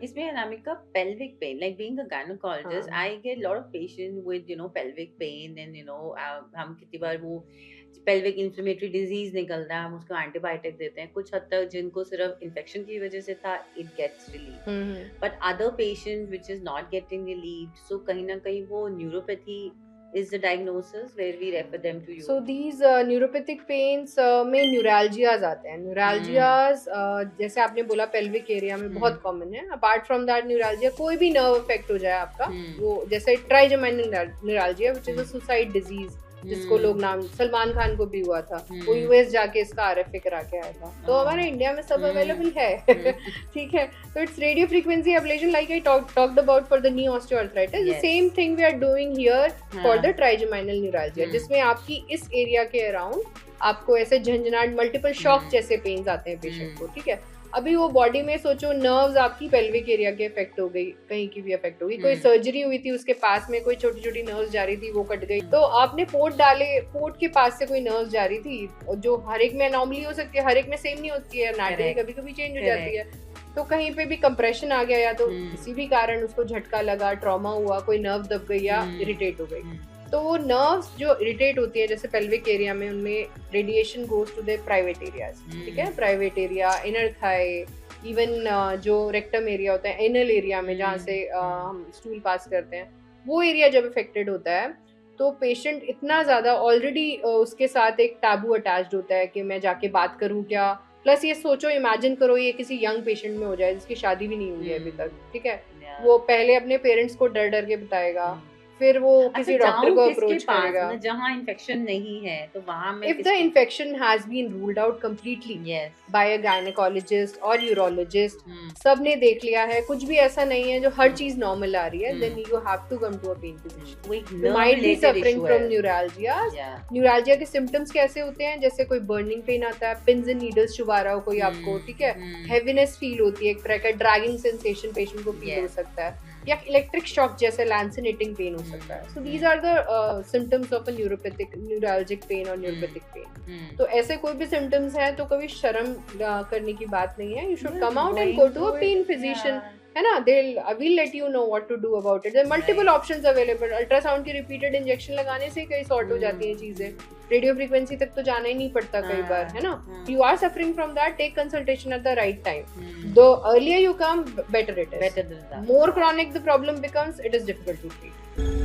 इसमें Anamika pelvic pain, like being a gynecologist, हाँ. I get a lot of patients with pelvic pain and हम कितनी बार वो pelvic inflammatory disease निकलता है, हम उसको एंटीबायोटिक देते हैं, कुछ हद तक जिनको सिर्फ इन्फेक्शन की वजह से था, it gets relief, but other patients which is not getting relieved, so कहीं ना कहीं वो neuropathy is the diagnosis where we refer them to you. So these neuropathic pains में न्यूरैल्जियाज आते हैं. न्यूरैल्जियाज जैसे आपने बोला पेल्विक एरिया में बहुत कॉमन है. अपार्ट फ्रॉम दैट न्यूरैल्जिया कोई भी नर्व अफेक्ट हो जाए आपका, वो जैसे trigeminal neuralgia which is a suicide disease, जिसको लोग नाम सलमान खान को भी हुआ था, वो यूएस जाके इसका आरएफए करा के आया था. तो हमारे इंडिया में सब अवेलेबल है. ठीक है. तो it's radio frequency ablation like I talked about for the knee osteoarthritis. The same thing we are doing here for the trigeminal neuralgia, जिसमें आपकी इस एरिया के अराउंड आपको ऐसे झंझनाट मल्टीपल शॉक जैसे पेन्स आते हैं पेशेंट को. ठीक है. अभी वो बॉडी में सोचो नर्व्स आपकी पेल्विक एरिया के अफेक्ट हो गई, कहीं की भी अफेक्ट हो गई, कोई सर्जरी हुई थी उसके पास में कोई छोटी छोटी नर्व्स जा रही थी वो कट गई, तो आपने पोर्ट डाले, पोर्ट के पास से कोई नर्व्स जा रही थी, जो हर एक में अनॉमली हो सकती है, हर एक में सेम नहीं होती है, एनाटॉमी कभी कभी चेंज हो जाती है. तो कहीं पे भी कंप्रेशन आ गया या तो किसी भी कारण उसको झटका लगा, ट्रॉमा हुआ, कोई नर्व दब गई या इरिटेट हो गई, तो वो नर्व्स जो इरिटेट होती है जैसे पेल्विक एरिया में, उनमें radiation goes to the private areas. ठीक है. Private area, inner thigh, even जो रेक्टम एरिया होता है, एनल एरिया में जहाँ से हम स्टूल पास करते हैं, वो एरिया जब अफेक्टेड होता है तो पेशेंट इतना ज्यादा ऑलरेडी उसके साथ एक टैबू अटैच्ड होता है कि मैं जाके बात करूं क्या. प्लस ये सोचो, इमेजिन करो ये किसी यंग पेशेंट में हो जाए जिसकी शादी भी नहीं हुई है अभी तक. ठीक है. वो पहले अपने पेरेंट्स को डर डर के बताएगा, फिर वो किसी डॉक्टर को अप्रोच करेगा जहां इन्फेक्शन नहीं है, तो वहां में if the infection has been ruled out completely by a gynecologist or urologist, सब ने देख लिया है, कुछ भी ऐसा नहीं है, जो हर चीज नॉर्मल आ रही है, then you have to come to a pain physician. You might be suffering from neuralgia. Neuralgia के सिम्टम्स कैसे होते हैं, जैसे कोई बर्निंग पेन आता है, पिन्स एंड नीडल्स चुभा रहा हो कोई आपको. ठीक है. हेवीनेस फील होती है, एक तरह का ड्रैगिंग सेंसेशन पेशेंट को फील हो सकता है, या इलेक्ट्रिक शॉक जैसे लैंसिनेटिंग पेन हो सकता है. So these are the symptoms of a neurologic pain और न्यूरोपैथिक पेन. तो ऐसे कोई भी सिम्टम्स है तो कभी शर्म करने की बात नहीं है. You should come out and go to a pain physician. है ना. we'll let you know what to do about it. There are multiple options available. Ultrasound की रिपीटेड इंजेक्शन लगाने से कई सॉर्ट हो जाती हैं चीजें. रेडियो फ्रीक्वेंसी तक तो जाना ही नहीं पड़ता कई बार. है ना. You are suffering from that, take consultation at the right time. The earlier you come, better it is. More chronic the problem becomes, it is difficult to treat.